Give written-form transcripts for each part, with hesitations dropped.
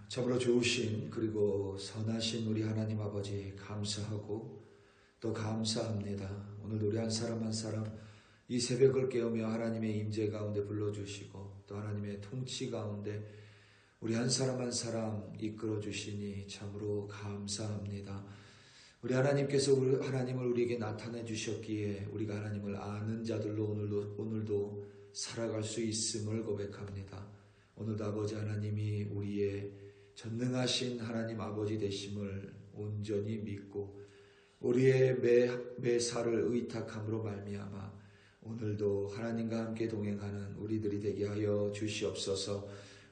참으로 좋으신 그리고 선하신 우리 하나님 아버지 감사하고 또 감사합니다. 오늘도 우리 한 사람 한 사람 이 새벽을 깨우며 하나님의 임재 가운데 불러주시고 또 하나님의 통치 가운데 우리 한 사람 한 사람 이끌어 주시니 참으로 감사합니다. 우리 하나님께서 하나님을 우리에게 나타내 주셨기에 우리가 하나님을 아는 자들로 오늘도 살아갈 수 있음을 고백합니다. 오늘도 아버지 하나님이 우리의 전능하신 하나님 아버지 되심을 온전히 믿고 우리의 매사를 의탁함으로 말미암아 오늘도 하나님과 함께 동행하는 우리들이 되게 하여 주시옵소서.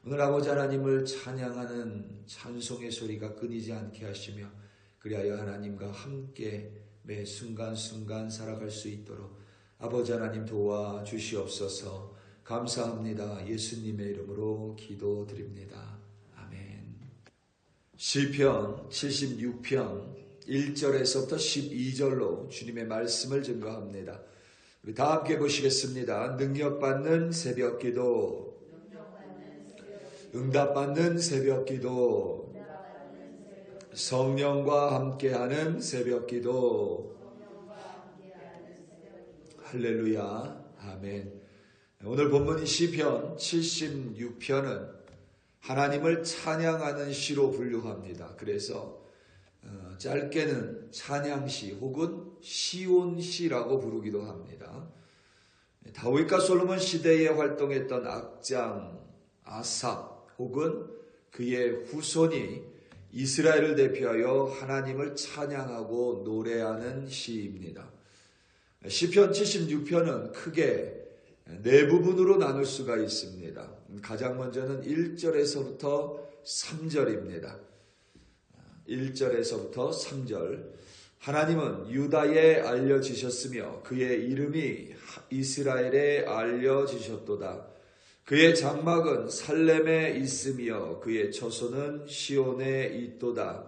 오늘 아버지 하나님을 찬양하는 찬송의 소리가 끊이지 않게 하시며 그리하여 하나님과 함께 매 순간순간 살아갈 수 있도록 아버지 하나님 도와주시옵소서. 감사합니다. 예수님의 이름으로 기도드립니다. 아멘. 시편 76편 1절에서부터 12절로 주님의 말씀을 증거합니다. 우리 다 함께 보시겠습니다. 능력받는 새벽기도, 응답받는 새벽기도, 성령과 함께하는 새벽기도. 할렐루야. 아멘. 오늘 본문 시편 76편은 하나님을 찬양하는 시로 분류합니다. 그래서 짧게는 찬양시 혹은 시온시라고 부르기도 합니다. 다윗과 솔로몬 시대에 활동했던 악장 아삽 혹은 그의 후손이 이스라엘을 대표하여 하나님을 찬양하고 노래하는 시입니다. 시편 76편은 크게 네 부분으로 나눌 수가 있습니다. 가장 먼저는 1절에서부터 3절입니다. 1절에서부터 3절. 하나님은 유다에 알려지셨으며 그의 이름이 이스라엘에 알려지셨도다. 그의 장막은 살렘에 있으며 그의 처소는 시온에 있도다.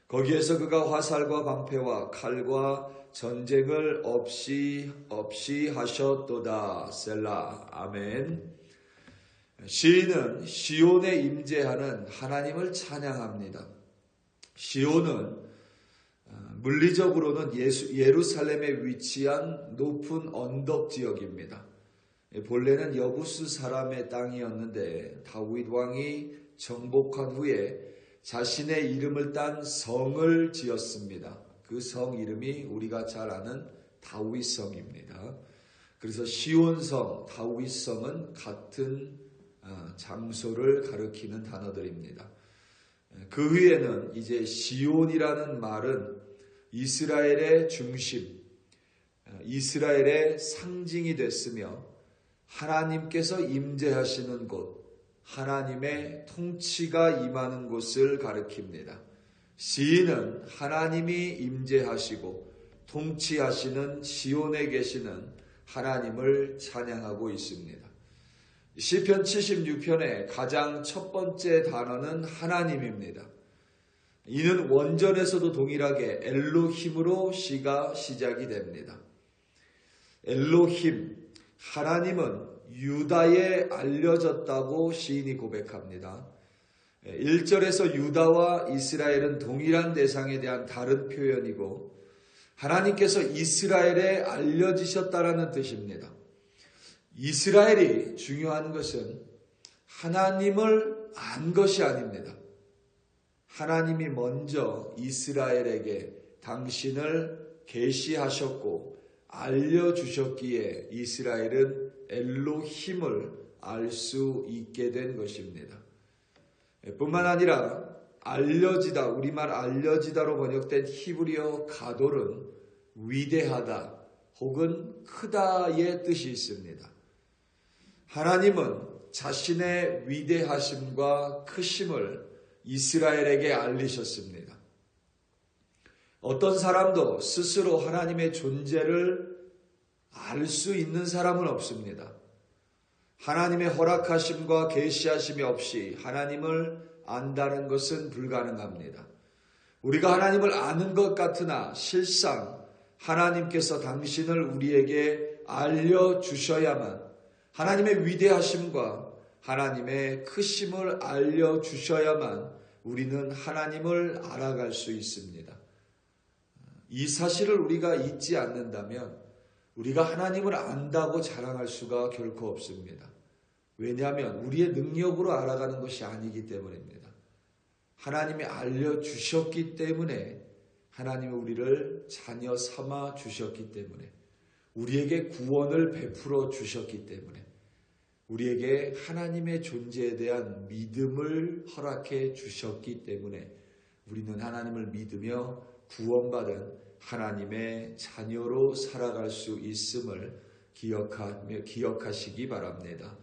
거기에서 그가 화살과 방패와 칼과 전쟁을 없이 하셨도다. 셀라. 아멘. 시인은 시온에 임재하는 하나님을 찬양합니다. 시온은 물리적으로는 예루살렘에 위치한 높은 언덕 지역입니다. 본래는 여부스 사람의 땅이었는데 다윗 왕이 정복한 후에 자신의 이름을 딴 성을 지었습니다. 그 성 이름이 우리가 잘 아는 다윗성입니다. 그래서 시온성, 다윗성은 같은 장소를 가리키는 단어들입니다. 그 후에는 이제 시온이라는 말은 이스라엘의 중심, 이스라엘의 상징이 됐으며 하나님께서 임재하시는 곳, 하나님의 통치가 임하는 곳을 가리킵니다. 시인은 하나님이 임재하시고 통치하시는 시온에 계시는 하나님을 찬양하고 있습니다. 시편 76편의 가장 첫 번째 단어는 하나님입니다. 이는 원전에서도 동일하게 엘로힘으로 시가 시작이 됩니다. 엘로힘, 하나님은 유다에 알려졌다고 시인이 고백합니다. 1절에서 유다와 이스라엘은 동일한 대상에 대한 다른 표현이고 하나님께서 이스라엘에 알려지셨다라는 뜻입니다. 이스라엘이 중요한 것은 하나님을 안 것이 아닙니다. 하나님이 먼저 이스라엘에게 당신을 계시하셨고 알려주셨기에 이스라엘은 엘로힘을 알 수 있게 된 것입니다. 뿐만 아니라 알려지다, 우리말 알려지다로 번역된 히브리어 가돌은 위대하다 혹은 크다의 뜻이 있습니다. 하나님은 자신의 위대하심과 크심을 이스라엘에게 알리셨습니다. 어떤 사람도 스스로 하나님의 존재를 알 수 있는 사람은 없습니다. 하나님의 허락하심과 계시하심이 없이 하나님을 안다는 것은 불가능합니다. 우리가 하나님을 아는 것 같으나 실상 하나님께서 당신을 우리에게 알려주셔야만 하나님의 위대하심과 하나님의 크심을 알려주셔야만 우리는 하나님을 알아갈 수 있습니다. 이 사실을 우리가 잊지 않는다면 우리가 하나님을 안다고 자랑할 수가 결코 없습니다. 왜냐하면 우리의 능력으로 알아가는 것이 아니기 때문입니다. 하나님이 알려주셨기 때문에, 하나님이 우리를 자녀 삼아 주셨기 때문에, 우리에게 구원을 베풀어 주셨기 때문에, 우리에게 하나님의 존재에 대한 믿음을 허락해 주셨기 때문에 우리는 하나님을 믿으며 구원받은 하나님의 자녀로 살아갈 수 있음을 기억하시기 바랍니다.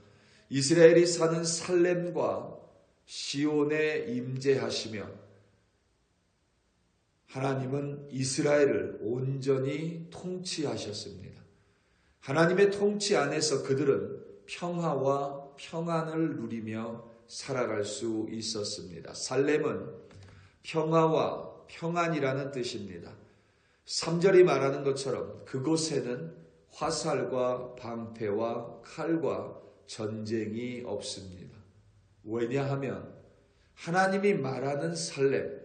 이스라엘이 사는 살렘과 시온에 임재하시며 하나님은 이스라엘을 온전히 통치하셨습니다. 하나님의 통치 안에서 그들은 평화와 평안을 누리며 살아갈 수 있었습니다. 살렘은 평화와 평안이라는 뜻입니다. 3절이 말하는 것처럼 그곳에는 화살과 방패와 칼과 전쟁이 없습니다. 왜냐하면 하나님이 말하는 살렘,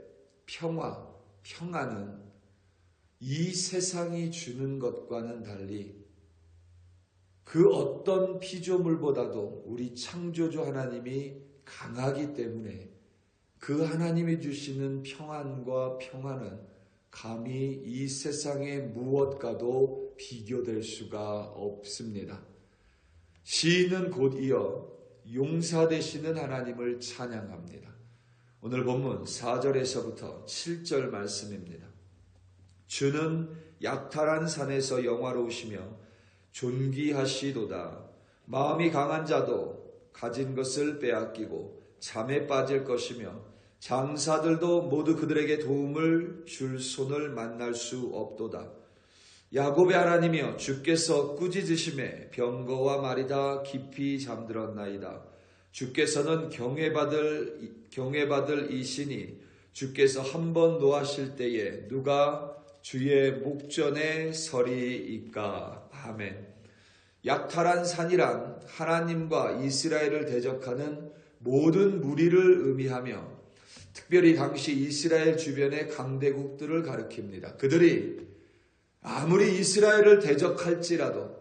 평화, 평안은 이 세상이 주는 것과는 달리 그 어떤 피조물보다도 우리 창조주 하나님이 강하기 때문에 그 하나님이 주시는 평안과 평안은 감히 이 세상의 무엇과도 비교될 수가 없습니다. 시인은 곧 이어 용사 되시는 하나님을 찬양합니다. 오늘 본문 4절에서부터 7절 말씀입니다. 주는 약탈한 산에서 영화로우시며 존귀하시도다. 마음이 강한 자도 가진 것을 빼앗기고 잠에 빠질 것이며 장사들도 모두 그들에게 도움을 줄 손을 만날 수 없도다. 야곱의 하나님이여 주께서 꾸짖으심에 병거와 말이 다 깊이 잠들었나이다. 주께서는 경외받을 이시니 주께서 한번 노하실 때에 누가 주의 목전에 서리이까. 아멘. 약탈한 산이란 하나님과 이스라엘을 대적하는 모든 무리를 의미하며 특별히 당시 이스라엘 주변의 강대국들을 가리킵니다. 그들이 아무리 이스라엘을 대적할지라도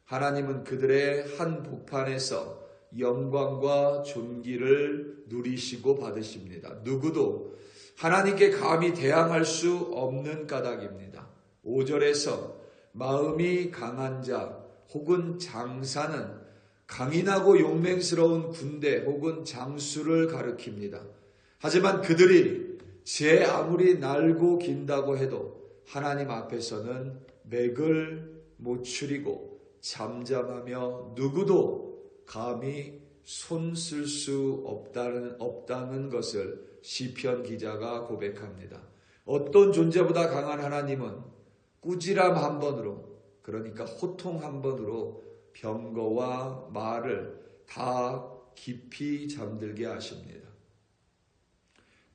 하나님은 그들의 한 복판에서 영광과 존귀를 누리시고 받으십니다. 누구도 하나님께 감히 대항할 수 없는 까닭입니다. 5절에서 마음이 강한 자 혹은 장사는 강인하고 용맹스러운 군대 혹은 장수를 가리킵니다. 하지만 그들이 제 아무리 날고 긴다고 해도 하나님 앞에서는 맥을 못 추리고 잠잠하며 누구도 감히 손 쓸 수 없다는 것을 시편 기자가 고백합니다. 어떤 존재보다 강한 하나님은 꾸지람 한 번으로, 그러니까 호통 한 번으로 병거와 말을 다 깊이 잠들게 하십니다.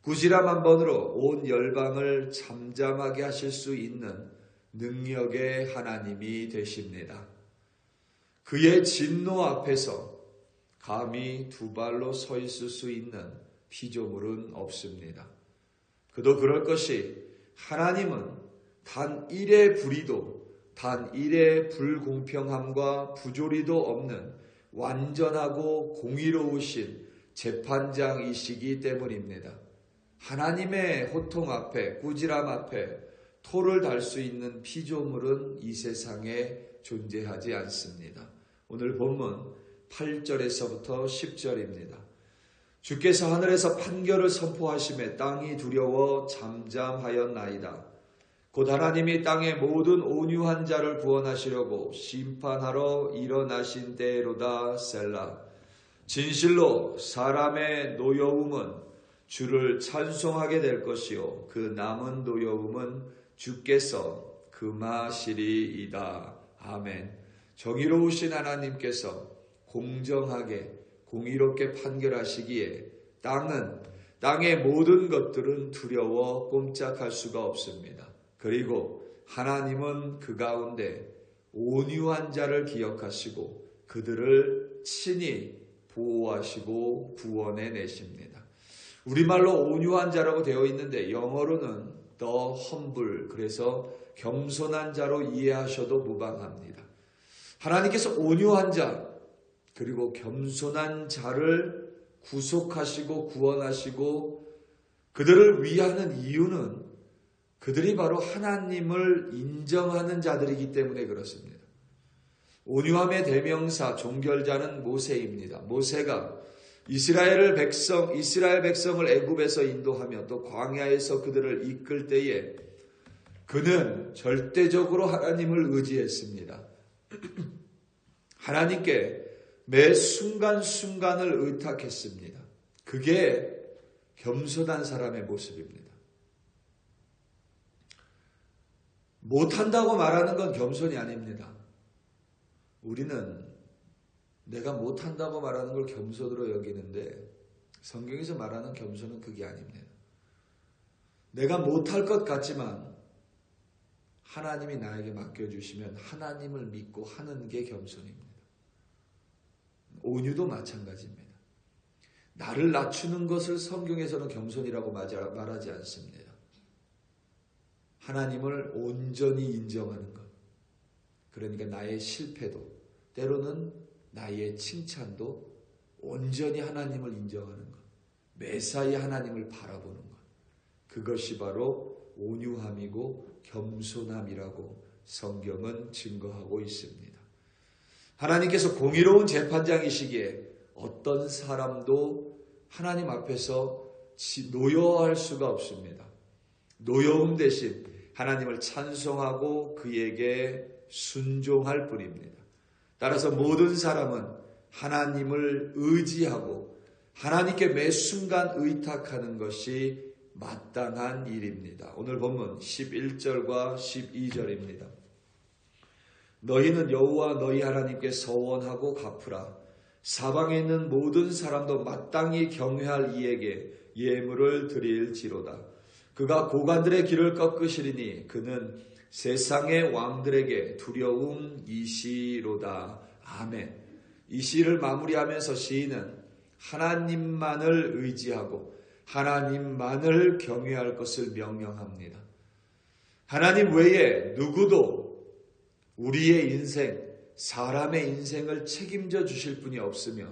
꾸지람 한 번으로 온 열방을 잠잠하게 하실 수 있는 능력의 하나님이 되십니다. 그의 진노 앞에서 감히 두 발로 서 있을 수 있는 피조물은 없습니다. 그도 그럴 것이 하나님은 단 1의 불의도 단 1의 불공평함과 부조리도 없는 완전하고 공의로우신 재판장이시기 때문입니다. 하나님의 호통 앞에, 꾸지람 앞에 토를 달 수 있는 피조물은 이 세상에 존재하지 않습니다. 오늘 본문 8절에서부터 10절입니다. 주께서 하늘에서 판결을 선포하심에 땅이 두려워 잠잠하였나이다. 곧 하나님이 땅의 모든 온유한 자를 구원하시려고 심판하러 일어나신 때로다. 셀라. 진실로 사람의 노여움은 주를 찬송하게 될 것이요 그 남은 노여움은 주께서 금하시리이다. 아멘. 정의로우신 하나님께서 공정하게 공의롭게 판결하시기에 땅의 모든 것들은 두려워 꼼짝할 수가 없습니다. 그리고 하나님은 그 가운데 온유한 자를 기억하시고 그들을 친히 보호하시고 구원해 내십니다. 우리말로 온유한 자라고 되어 있는데 영어로는 the humble, 그래서 겸손한 자로 이해하셔도 무방합니다. 하나님께서 온유한 자 그리고 겸손한 자를 구속하시고 구원하시고 그들을 위하는 이유는 그들이 바로 하나님을 인정하는 자들이기 때문에 그렇습니다. 온유함의 대명사 종결자는 모세입니다. 모세가 이스라엘 백성을 애굽에서 인도하며 또 광야에서 그들을 이끌 때에 그는 절대적으로 하나님을 의지했습니다. 하나님께 매 순간순간을 의탁했습니다. 그게 겸손한 사람의 모습입니다. 못한다고 말하는 건 겸손이 아닙니다. 우리는 내가 못한다고 말하는 걸 겸손으로 여기는데 성경에서 말하는 겸손은 그게 아닙니다. 내가 못할 것 같지만 하나님이 나에게 맡겨주시면 하나님을 믿고 하는 게 겸손입니다. 온유도 마찬가지입니다. 나를 낮추는 것을 성경에서는 겸손이라고 말하지 않습니다. 하나님을 온전히 인정하는 것. 그러니까 나의 실패도 때로는 나의 칭찬도 온전히 하나님을 인정하는 것. 매사에 하나님을 바라보는 것. 그것이 바로 온유함이고 겸손함이라고 성경은 증거하고 있습니다. 하나님께서 공의로운 재판장이시기에 어떤 사람도 하나님 앞에서 노여워할 수가 없습니다. 노여움 대신 하나님을 찬송하고 그에게 순종할 뿐입니다. 따라서 모든 사람은 하나님을 의지하고 하나님께 매 순간 의탁하는 것이 마땅한 일입니다. 오늘 본문 11절과 12절입니다. 너희는 여호와 너희 하나님께 서원하고 갚으라. 사방에 있는 모든 사람도 마땅히 경외할 이에게 예물을 드릴지로다. 그가 고관들의 길을 꺾으시리니 그는 세상의 왕들에게 두려움이시로다. 아멘. 이 시를 마무리하면서 시인은 하나님만을 의지하고 하나님만을 경외할 것을 명령합니다. 하나님 외에 누구도 우리의 인생, 사람의 인생을 책임져 주실 분이 없으며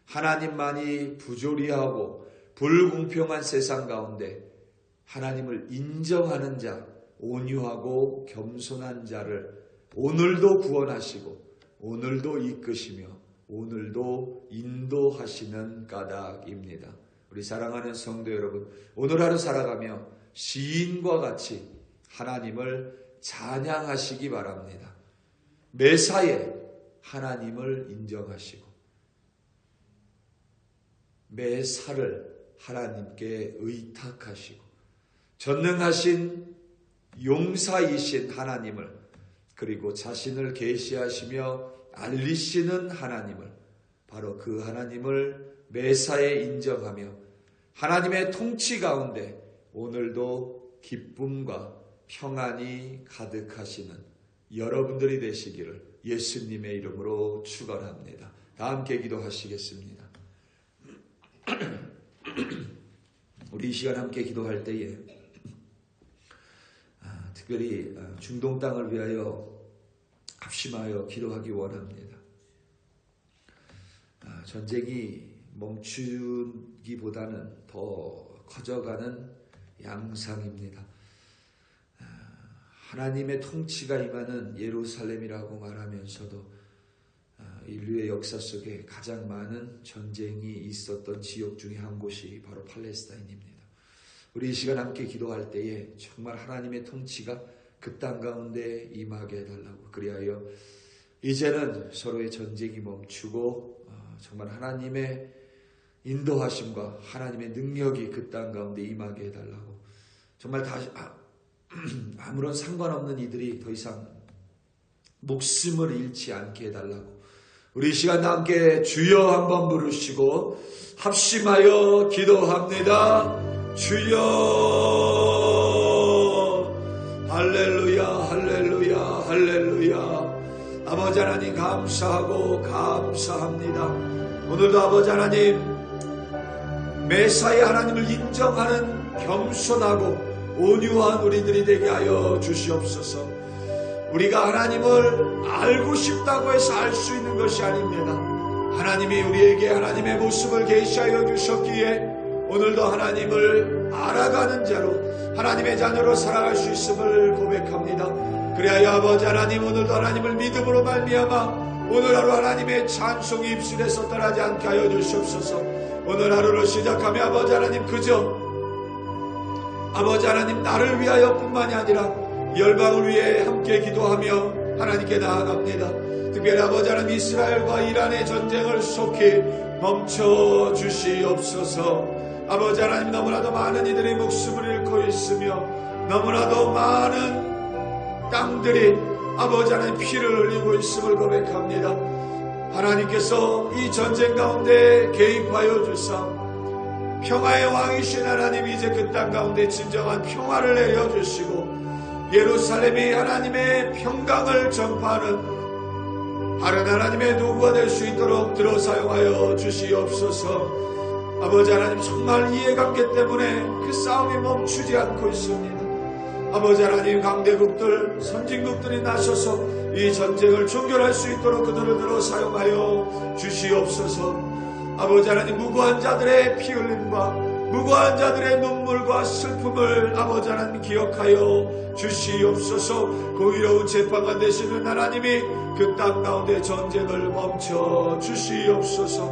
하나님만이 부조리하고 불공평한 세상 가운데 하나님을 인정하는 자, 온유하고 겸손한 자를 오늘도 구원하시고 오늘도 이끄시며 오늘도 인도하시는 까닭입니다. 우리 사랑하는 성도 여러분, 오늘 하루 살아가며 시인과 같이 하나님을 찬양하시기 바랍니다. 매사에 하나님을 인정하시고 매사를 하나님께 의탁하시고 전능하신 용사이신 하나님을 그리고 자신을 계시하시며 알리시는 하나님을 바로 그 하나님을 매사에 인정하며 하나님의 통치 가운데 오늘도 기쁨과 평안이 가득하시는 여러분들이 되시기를 예수님의 이름으로 축원합니다. 다 함께 기도하시겠습니다. 우리 이 시간 함께 기도할 때에 특별히 중동 땅을 위하여 합심하여 기도하기 원합니다. 전쟁이 멈추기보다는 더 커져가는 양상입니다. 하나님의 통치가 임하는 예루살렘이라고 말하면서도 인류의 역사 속에 가장 많은 전쟁이 있었던 지역 중에 한 곳이 바로 팔레스타인입니다. 우리 이 시간 함께 기도할 때에 정말 하나님의 통치가 그 땅 가운데 임하게 해달라고, 그리하여 이제는 서로의 전쟁이 멈추고 정말 하나님의 인도하심과 하나님의 능력이 그 땅 가운데 임하게 해달라고, 정말 다시 아무런 상관없는 이들이 더 이상 목숨을 잃지 않게 해달라고, 우리 이 시간 함께 주여 한번 부르시고 합심하여 기도합니다. 주여, 할렐루야, 할렐루야, 할렐루야. 아버지 하나님 감사하고 감사합니다. 오늘도 아버지 하나님 매사에 하나님을 인정하는 겸손하고 온유한 우리들이 되게 하여 주시옵소서. 우리가 하나님을 알고 싶다고 해서 알 수 있는 것이 아닙니다. 하나님이 우리에게 하나님의 모습을 계시하여 주셨기에 오늘도 하나님을 알아가는 자로 하나님의 자녀로 살아갈 수 있음을 고백합니다. 그리하여 아버지 하나님, 오늘도 하나님을 믿음으로 말미암아 오늘 하루 하나님의 찬송이 입술에서 떠나지 않게 하여 주시옵소서. 오늘 하루를 시작하며 아버지 하나님, 그저 아버지 하나님 나를 위하여 뿐만이 아니라 열방을 위해 함께 기도하며 하나님께 나아갑니다. 특별히 아버지 하나님, 이스라엘과 이란의 전쟁을 속히 멈춰 주시옵소서. 아버지 하나님, 너무나도 많은 이들의 목숨을 잃고 있으며 너무나도 많은 땅들이 아버지 하나님 피를 흘리고 있음을 고백합니다. 하나님께서 이 전쟁 가운데 개입하여 주사 평화의 왕이신 하나님, 이제 그 땅 가운데 진정한 평화를 내려주시고 예루살렘이 하나님의 평강을 전파하는 다른 하나님의 도구가 될 수 있도록 들어 사용하여 주시옵소서. 아버지 하나님, 정말 이해관계 때문에 그 싸움이 멈추지 않고 있습니다. 아버지 하나님, 강대국들, 선진국들이 나서서 이 전쟁을 종결할 수 있도록 그들을 들어 사용하여 주시옵소서. 아버지 하나님, 무고한 자들의 피 흘림과 무고한 자들의 눈물과 슬픔을 아버지 하나님 기억하여 주시옵소서. 공의로운 재판관 되시는 하나님이 그 땅 가운데 전쟁을 멈춰 주시옵소서.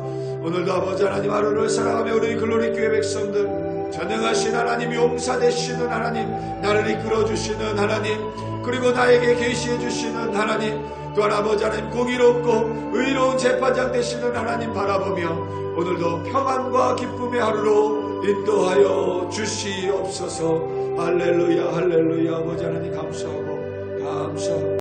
오늘도 아버지 하나님, 하루를 살아가며 우리 글로리 교회 백성들, 전능하신 하나님, 용사 되시는 하나님, 나를 이끌어 주시는 하나님, 그리고 나에게 계시해 주시는 하나님, 또한 아버지 하나님, 공의롭고 의로운 재판장 되시는 하나님 바라보며 오늘도 평안과 기쁨의 하루로 인도하여 주시옵소서. 할렐루야, 할렐루야. 아버지 하나님 감사하고